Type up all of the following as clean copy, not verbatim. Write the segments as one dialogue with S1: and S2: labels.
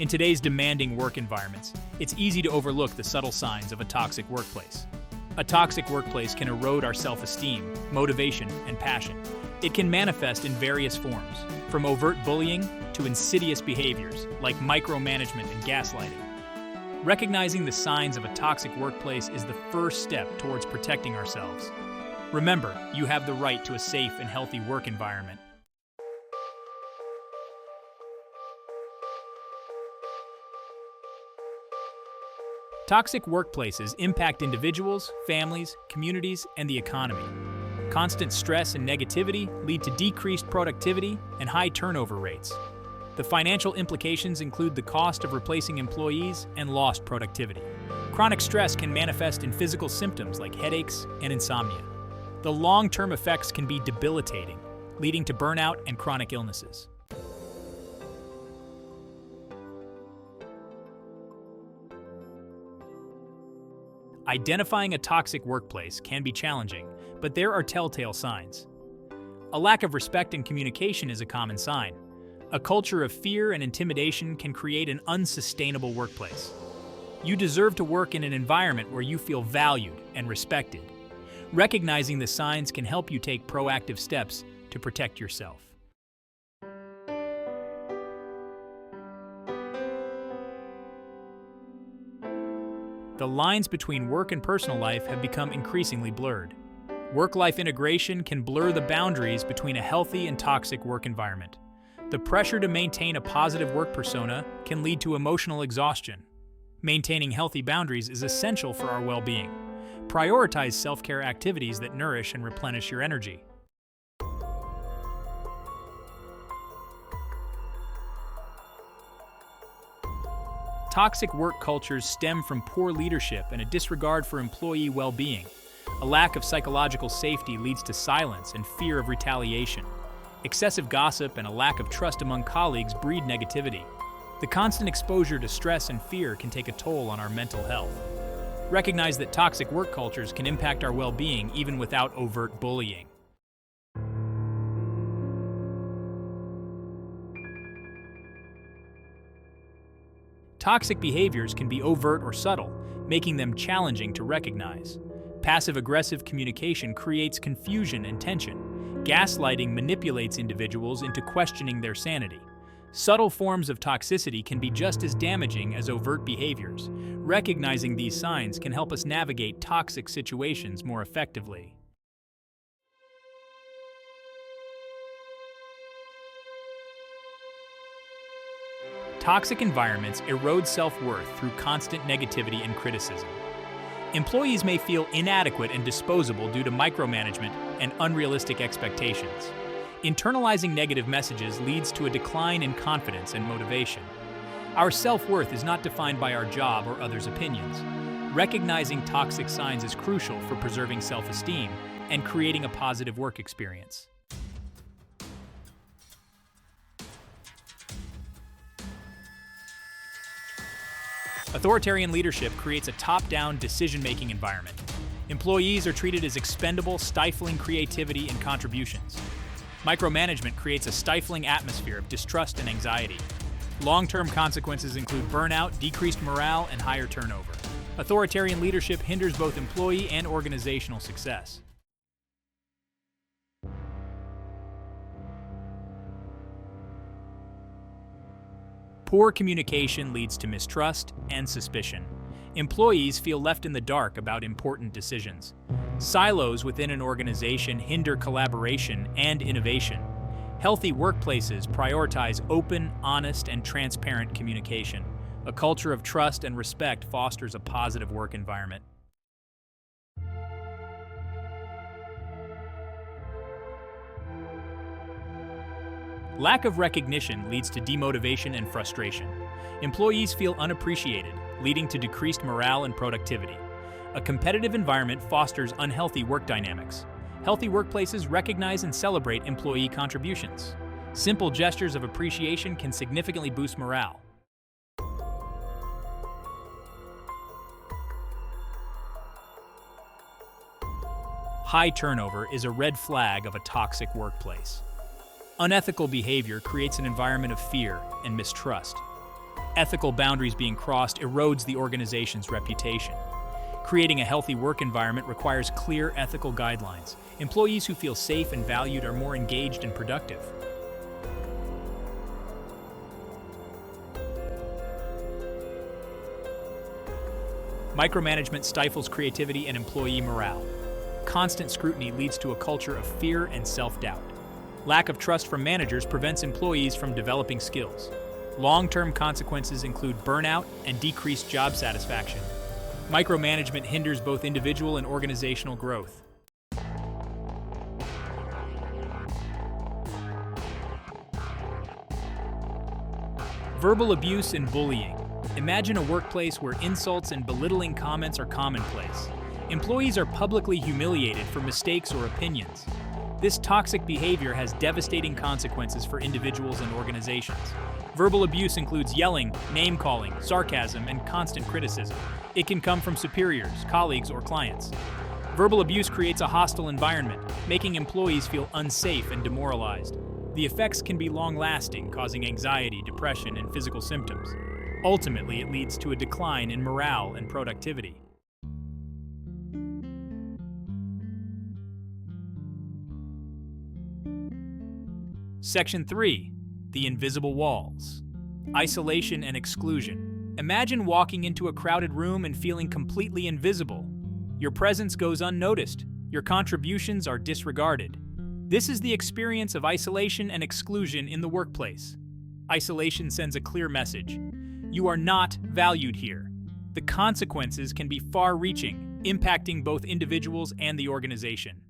S1: In today's demanding work environments, it's easy to overlook the subtle signs of a toxic workplace. A toxic workplace can erode our self-esteem, motivation, and passion. It can manifest in various forms, from overt bullying to insidious behaviors like micromanagement and gaslighting. Recognizing the signs of a toxic workplace is the first step towards protecting ourselves. Remember, you have the right to a safe and healthy work environment. Toxic workplaces impact individuals, families, communities, and the economy. Constant stress and negativity lead to decreased productivity and high turnover rates. The financial implications include the cost of replacing employees and lost productivity. Chronic stress can manifest in physical symptoms like headaches and insomnia. The long-term effects can be debilitating, leading to burnout and chronic illnesses. Identifying a toxic workplace can be challenging, but there are telltale signs. A lack of respect and communication is a common sign. A culture of fear and intimidation can create an unsustainable workplace. You deserve to work in an environment where you feel valued and respected. Recognizing the signs can help you take proactive steps to protect yourself. The lines between work and personal life have become increasingly blurred. Work-life integration can blur the boundaries between a healthy and toxic work environment. The pressure to maintain a positive work persona can lead to emotional exhaustion. Maintaining healthy boundaries is essential for our well-being. Prioritize self-care activities that nourish and replenish your energy. Toxic work cultures stem from poor leadership and a disregard for employee well-being. A lack of psychological safety leads to silence and fear of retaliation. Excessive gossip and a lack of trust among colleagues breed negativity. The constant exposure to stress and fear can take a toll on our mental health. Recognize that toxic work cultures can impact our well-being even without overt bullying. Toxic behaviors can be overt or subtle, making them challenging to recognize. Passive-aggressive communication creates confusion and tension. Gaslighting manipulates individuals into questioning their sanity. Subtle forms of toxicity can be just as damaging as overt behaviors. Recognizing these signs can help us navigate toxic situations more effectively. Toxic environments erode self-worth through constant negativity and criticism. Employees may feel inadequate and disposable due to micromanagement and unrealistic expectations. Internalizing negative messages leads to a decline in confidence and motivation. Our self-worth is not defined by our job or others' opinions. Recognizing toxic signs is crucial for preserving self-esteem and creating a positive work experience. Authoritarian leadership creates a top-down decision-making environment. Employees are treated as expendable, stifling creativity and contributions. Micromanagement creates a stifling atmosphere of distrust and anxiety. Long-term consequences include burnout, decreased morale, and higher turnover. Authoritarian leadership hinders both employee and organizational success. Poor communication leads to mistrust and suspicion. Employees feel left in the dark about important decisions. Silos within an organization hinder collaboration and innovation. Healthy workplaces prioritize open, honest, and transparent communication. A culture of trust and respect fosters a positive work environment. Lack of recognition leads to demotivation and frustration. Employees feel unappreciated, leading to decreased morale and productivity. A competitive environment fosters unhealthy work dynamics. Healthy workplaces recognize and celebrate employee contributions. Simple gestures of appreciation can significantly boost morale. High turnover is a red flag of a toxic workplace. Unethical behavior creates an environment of fear and mistrust. Ethical boundaries being crossed erodes the organization's reputation. Creating a healthy work environment requires clear ethical guidelines. Employees who feel safe and valued are more engaged and productive. Micromanagement stifles creativity and employee morale. Constant scrutiny leads to a culture of fear and self-doubt. Lack of trust from managers prevents employees from developing skills. Long-term consequences include burnout and decreased job satisfaction. Micromanagement hinders both individual and organizational growth. Verbal abuse and bullying. Imagine a workplace where insults and belittling comments are commonplace. Employees are publicly humiliated for mistakes or opinions. This toxic behavior has devastating consequences for individuals and organizations. Verbal abuse includes yelling, name-calling, sarcasm, and constant criticism. It can come from superiors, colleagues, or clients. Verbal abuse creates a hostile environment, making employees feel unsafe and demoralized. The effects can be long-lasting, causing anxiety, depression, and physical symptoms. Ultimately, it leads to a decline in morale and productivity. Section 3. The invisible walls. Isolation and exclusion. Imagine walking into a crowded room and feeling completely invisible. Your presence goes unnoticed. Your contributions are disregarded. This is the experience of isolation and exclusion in the workplace. Isolation sends a clear message. You are not valued here. The consequences can be far-reaching, impacting both individuals and the organization.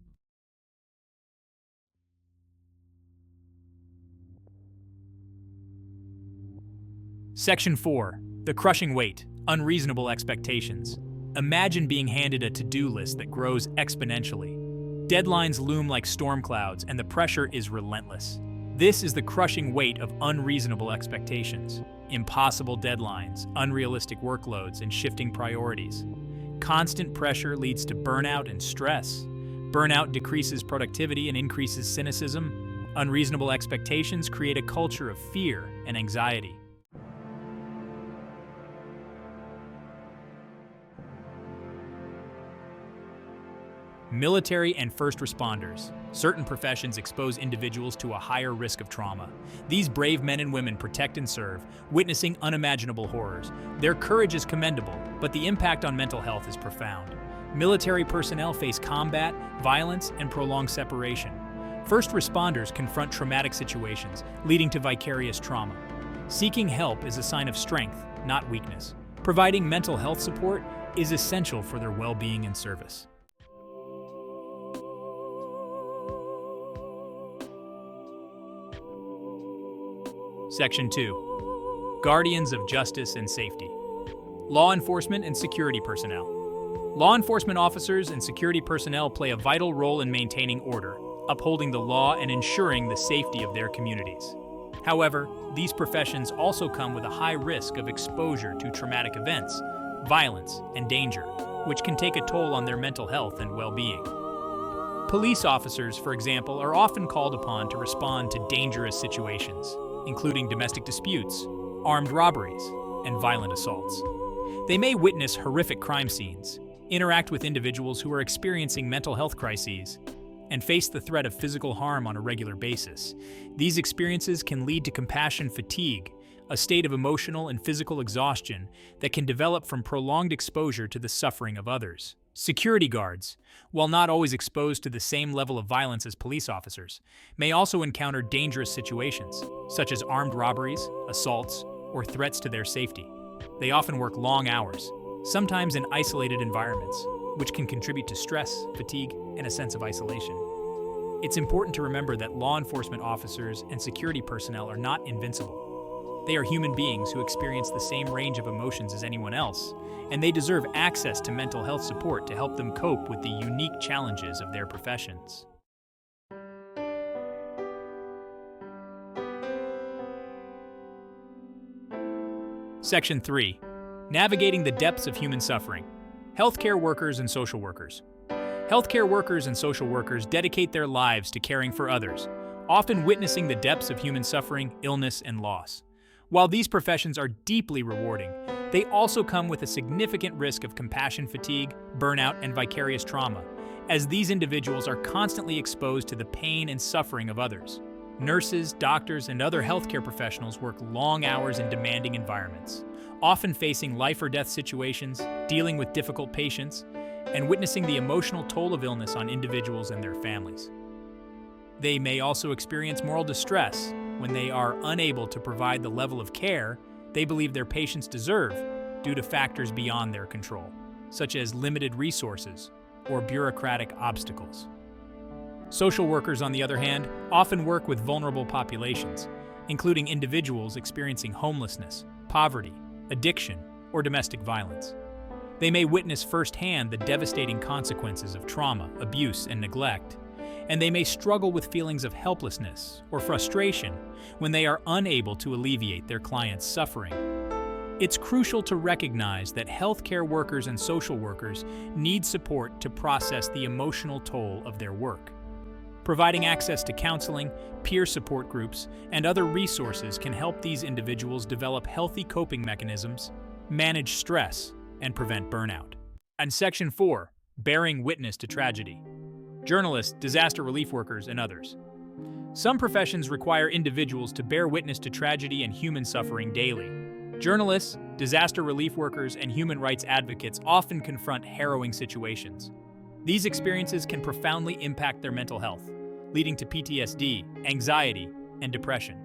S1: Section 4. The crushing weight. Unreasonable expectations. Imagine being handed a to-do list that grows exponentially. Deadlines loom like storm clouds, and the pressure is relentless. This is the crushing weight of unreasonable expectations. Impossible deadlines, unrealistic workloads, and shifting priorities. Constant pressure leads to burnout and stress. Burnout decreases productivity and increases cynicism. Unreasonable expectations create a culture of fear and anxiety. Military and first responders. Certain professions expose individuals to a higher risk of trauma. These brave men and women protect and serve, witnessing unimaginable horrors. Their courage is commendable, but the impact on mental health is profound. Military personnel face combat, violence, and prolonged separation. First responders confront traumatic situations, leading to vicarious trauma. Seeking help is a sign of strength, not weakness. Providing mental health support is essential for their well-being and service. Section 2. Guardians of Justice and Safety. Law enforcement and security personnel. Law enforcement officers and security personnel play a vital role in maintaining order, upholding the law, and ensuring the safety of their communities. However, these professions also come with a high risk of exposure to traumatic events, violence, and danger, which can take a toll on their mental health and well-being. Police officers, for example, are often called upon to respond to dangerous situations, including domestic disputes, armed robberies, and violent assaults. They may witness horrific crime scenes, interact with individuals who are experiencing mental health crises, and face the threat of physical harm on a regular basis. These experiences can lead to compassion fatigue, a state of emotional and physical exhaustion that can develop from prolonged exposure to the suffering of others. Security guards, while not always exposed to the same level of violence as police officers, may also encounter dangerous situations, such as armed robberies, assaults, or threats to their safety. They often work long hours, sometimes in isolated environments, which can contribute to stress, fatigue, and a sense of isolation. It's important to remember that law enforcement officers and security personnel are not invincible. They are human beings who experience the same range of emotions as anyone else, and they deserve access to mental health support to help them cope with the unique challenges of their professions. Section 3. Navigating the depths of human suffering. Healthcare workers and social workers. Healthcare workers and social workers dedicate their lives to caring for others, often witnessing the depths of human suffering, illness, and loss. While these professions are deeply rewarding, they also come with a significant risk of compassion fatigue, burnout, and vicarious trauma, as these individuals are constantly exposed to the pain and suffering of others. Nurses, doctors, and other healthcare professionals work long hours in demanding environments, often facing life or death situations, dealing with difficult patients, and witnessing the emotional toll of illness on individuals and their families. They may also experience moral distress when they are unable to provide the level of care they believe their patients deserve due to factors beyond their control, such as limited resources or bureaucratic obstacles. Social workers, on the other hand, often work with vulnerable populations, including individuals experiencing homelessness, poverty, addiction, or domestic violence. They may witness firsthand the devastating consequences of trauma, abuse, and neglect, and they may struggle with feelings of helplessness or frustration when they are unable to alleviate their clients' suffering. It's crucial to recognize that healthcare workers and social workers need support to process the emotional toll of their work. Providing access to counseling, peer support groups, and other resources can help these individuals develop healthy coping mechanisms, manage stress, and prevent burnout. And Section 4, bearing witness to tragedy. Journalists, disaster relief workers, and others. Some professions require individuals to bear witness to tragedy and human suffering daily. Journalists, disaster relief workers, and human rights advocates often confront harrowing situations. These experiences can profoundly impact their mental health, leading to PTSD, anxiety, and depression.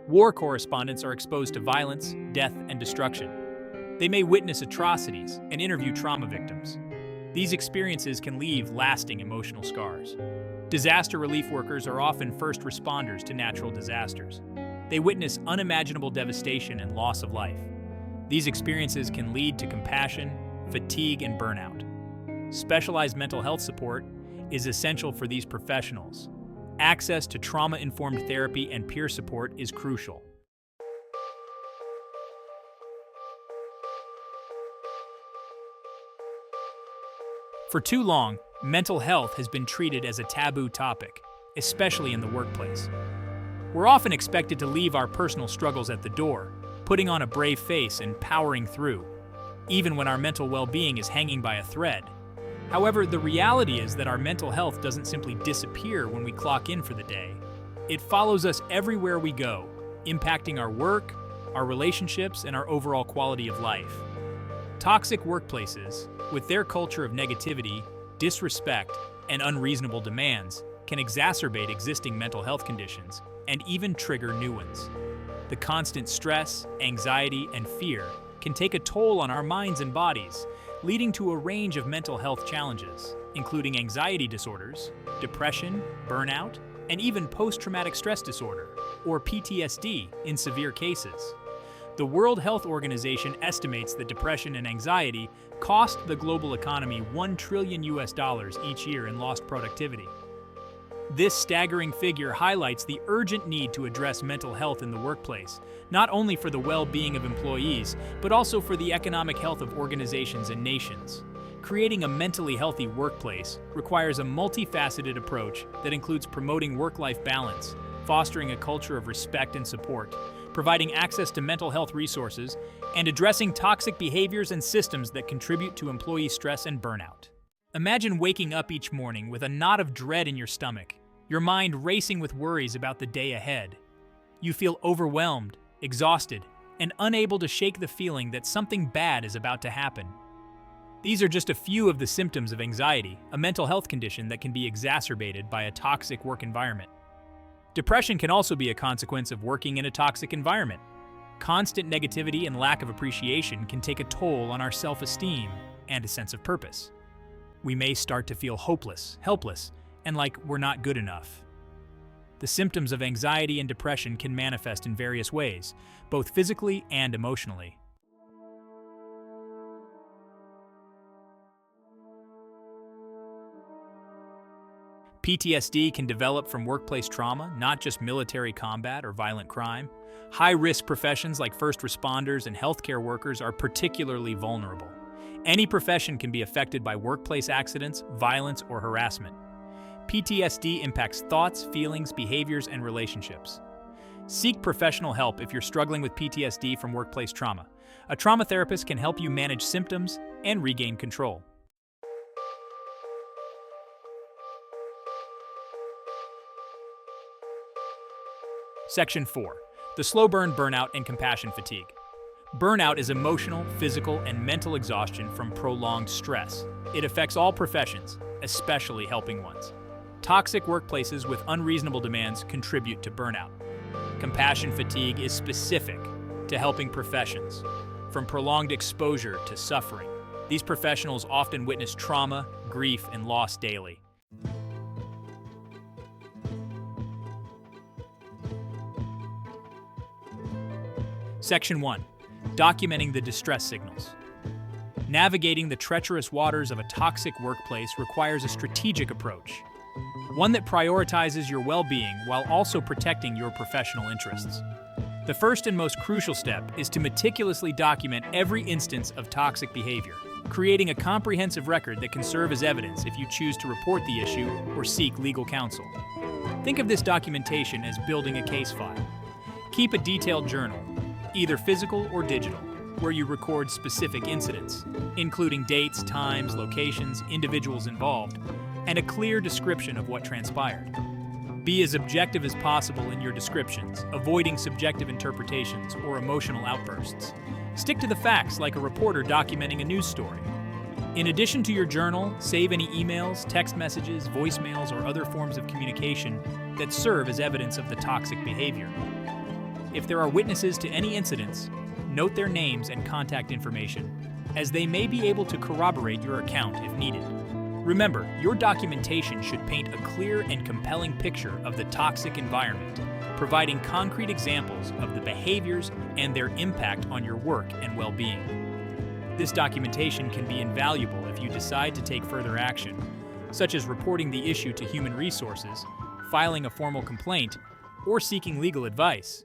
S1: War correspondents are exposed to violence, death, and destruction. They may witness atrocities and interview trauma victims. These experiences can leave lasting emotional scars. Disaster relief workers are often first responders to natural disasters. They witness unimaginable devastation and loss of life. These experiences can lead to compassion, fatigue, and burnout. Specialized mental health support is essential for these professionals. Access to trauma-informed therapy and peer support is crucial. For too long, mental health has been treated as a taboo topic, especially in the workplace. We're often expected to leave our personal struggles at the door, putting on a brave face and powering through, even when our mental well-being is hanging by a thread. However, the reality is that our mental health doesn't simply disappear when we clock in for the day. It follows us everywhere we go, impacting our work, our relationships, and our overall quality of life. Toxic workplaces, with their culture of negativity, disrespect, and unreasonable demands, can exacerbate existing mental health conditions and even trigger new ones. The constant stress, anxiety, and fear can take a toll on our minds and bodies, leading to a range of mental health challenges, including anxiety disorders, depression, burnout, and even post-traumatic stress disorder, or PTSD in severe cases. The World Health Organization estimates that depression and anxiety cost the global economy $1 trillion each year in lost productivity. This staggering figure highlights the urgent need to address mental health in the workplace, not only for the well-being of employees, but also for the economic health of organizations and nations. Creating a mentally healthy workplace requires a multifaceted approach that includes promoting work-life balance, fostering a culture of respect and support, providing access to mental health resources, and addressing toxic behaviors and systems that contribute to employee stress and burnout. Imagine waking up each morning with a knot of dread in your stomach, your mind racing with worries about the day ahead. You feel overwhelmed, exhausted, and unable to shake the feeling that something bad is about to happen. These are just a few of the symptoms of anxiety, a mental health condition that can be exacerbated by a toxic work environment. Depression can also be a consequence of working in a toxic environment. Constant negativity and lack of appreciation can take a toll on our self-esteem and a sense of purpose. We may start to feel hopeless, helpless, and like we're not good enough. The symptoms of anxiety and depression can manifest in various ways, both physically and emotionally. PTSD can develop from workplace trauma, not just military combat or violent crime. High-risk professions like first responders and healthcare workers are particularly vulnerable. Any profession can be affected by workplace accidents, violence, or harassment. PTSD impacts thoughts, feelings, behaviors, and relationships. Seek professional help if you're struggling with PTSD from workplace trauma. A trauma therapist can help you manage symptoms and regain control. Section 4. The slow burn, burnout, and compassion fatigue. Burnout is emotional, physical, and mental exhaustion from prolonged stress. It affects all professions, especially helping ones. Toxic workplaces with unreasonable demands contribute to burnout. Compassion fatigue is specific to helping professions. From prolonged exposure to suffering, these professionals often witness trauma, grief, and loss daily. Section 1. Documenting the distress signals. Navigating the treacherous waters of a toxic workplace requires a strategic approach, one that prioritizes your well-being while also protecting your professional interests. The first and most crucial step is to meticulously document every instance of toxic behavior, creating a comprehensive record that can serve as evidence if you choose to report the issue or seek legal counsel. Think of this documentation as building a case file. Keep a detailed journal, either physical or digital, where you record specific incidents, including dates, times, locations, individuals involved, and a clear description of what transpired. Be as objective as possible in your descriptions, avoiding subjective interpretations or emotional outbursts. Stick to the facts like a reporter documenting a news story. In addition to your journal, save any emails, text messages, voicemails, or other forms of communication that serve as evidence of the toxic behavior. If there are witnesses to any incidents, note their names and contact information, as they may be able to corroborate your account if needed. Remember, your documentation should paint a clear and compelling picture of the toxic environment, providing concrete examples of the behaviors and their impact on your work and well-being. This documentation can be invaluable if you decide to take further action, such as reporting the issue to human resources, filing a formal complaint, or seeking legal advice.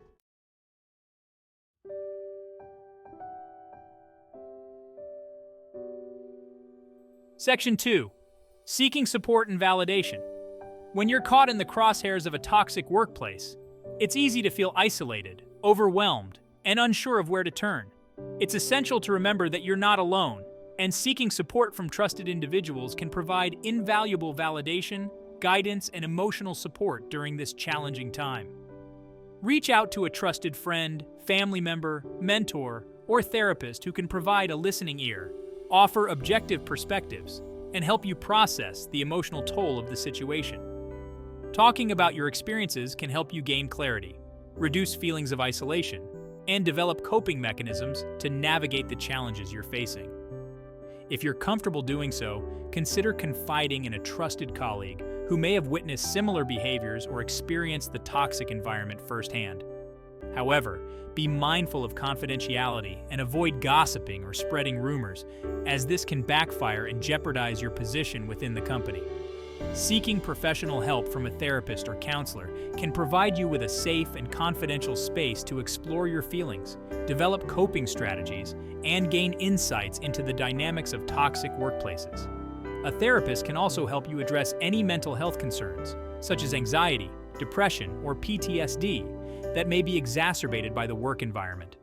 S1: Section 2. Seeking support and validation. When you're caught in the crosshairs of a toxic workplace, it's easy to feel isolated, overwhelmed, and unsure of where to turn. It's essential to remember that you're not alone, and seeking support from trusted individuals can provide invaluable validation, guidance, and emotional support during this challenging time. Reach out to a trusted friend, family member, mentor, or therapist who can provide a listening ear, offer objective perspectives, and help you process the emotional toll of the situation. Talking about your experiences can help you gain clarity, reduce feelings of isolation, and develop coping mechanisms to navigate the challenges you're facing. If you're comfortable doing so, consider confiding in a trusted colleague who may have witnessed similar behaviors or experienced the toxic environment firsthand. However, be mindful of confidentiality and avoid gossiping or spreading rumors, as this can backfire and jeopardize your position within the company. Seeking professional help from a therapist or counselor can provide you with a safe and confidential space to explore your feelings, develop coping strategies, and gain insights into the dynamics of toxic workplaces. A therapist can also help you address any mental health concerns, such as anxiety, depression, or PTSD, that may be exacerbated by the work environment.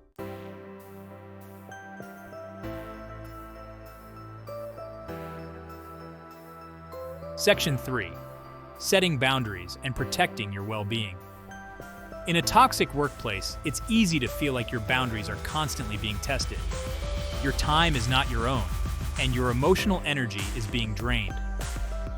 S1: Section 3. Setting boundaries and protecting your well-being. In a toxic workplace, it's easy to feel like your boundaries are constantly being tested. Your time is not your own, and your emotional energy is being drained.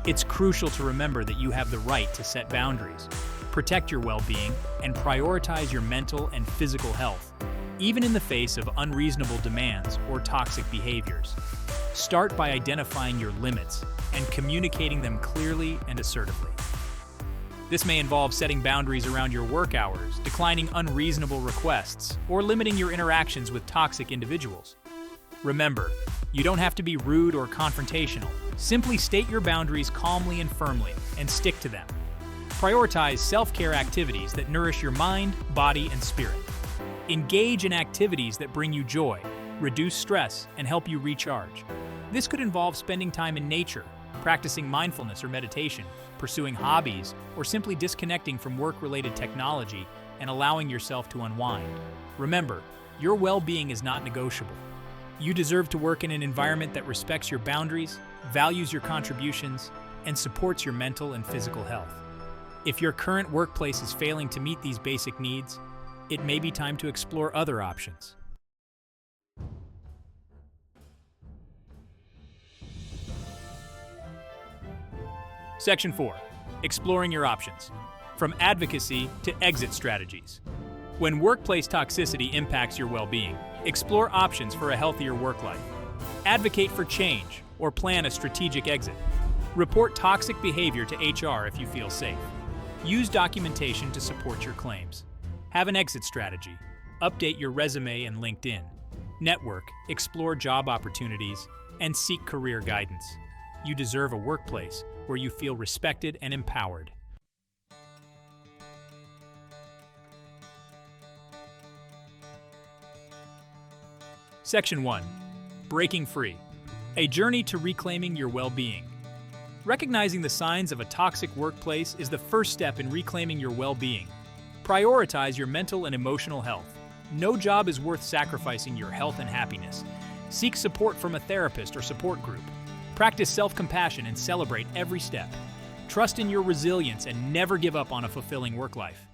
S1: It's crucial to remember that you have the right to set boundaries, protect your well-being, and prioritize your mental and physical health, even in the face of unreasonable demands or toxic behaviors. Start by identifying your limits and communicating them clearly and assertively. This may involve setting boundaries around your work hours, declining unreasonable requests, or limiting your interactions with toxic individuals. Remember, you don't have to be rude or confrontational. Simply state your boundaries calmly and firmly, and stick to them. Prioritize self-care activities that nourish your mind, body, and spirit. Engage in activities that bring you joy, reduce stress, and help you recharge. This could involve spending time in nature, practicing mindfulness or meditation, pursuing hobbies, or simply disconnecting from work-related technology and allowing yourself to unwind. Remember, your well-being is not negotiable. You deserve to work in an environment that respects your boundaries, values your contributions, and supports your mental and physical health. If your current workplace is failing to meet these basic needs, it may be time to explore other options. Section 4. Exploring your options. From advocacy to exit strategies. When workplace toxicity impacts your well-being, explore options for a healthier work life. Advocate for change or plan a strategic exit. Report toxic behavior to HR if you feel safe. Use documentation to support your claims. Have an exit strategy. Update your resume and LinkedIn. Network, explore job opportunities, and seek career guidance. You deserve a workplace where you feel respected and empowered. Section 1. Breaking Free. A journey to reclaiming your well-being. Recognizing the signs of a toxic workplace is the first step in reclaiming your well-being. Prioritize your mental and emotional health. No job is worth sacrificing your health and happiness. Seek support from a therapist or support group. Practice self-compassion and celebrate every step. Trust in your resilience and never give up on a fulfilling work life.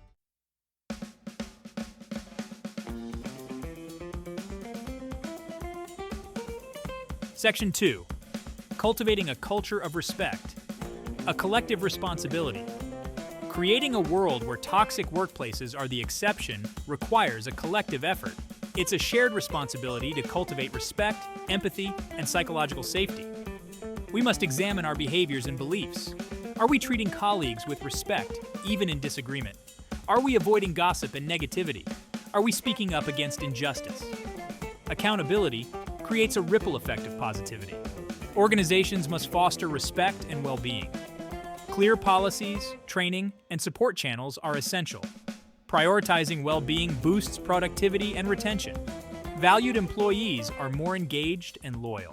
S1: Section 2. Cultivating a culture of respect. A collective responsibility. Creating a world where toxic workplaces are the exception requires a collective effort. It's a shared responsibility to cultivate respect, empathy, and psychological safety. We must examine our behaviors and beliefs. Are we treating colleagues with respect, even in disagreement? Are we avoiding gossip and negativity? Are we speaking up against injustice? Accountability creates a ripple effect of positivity. Organizations must foster respect and well-being. Clear policies, training, and support channels are essential. Prioritizing well-being boosts productivity and retention. Valued employees are more engaged and loyal.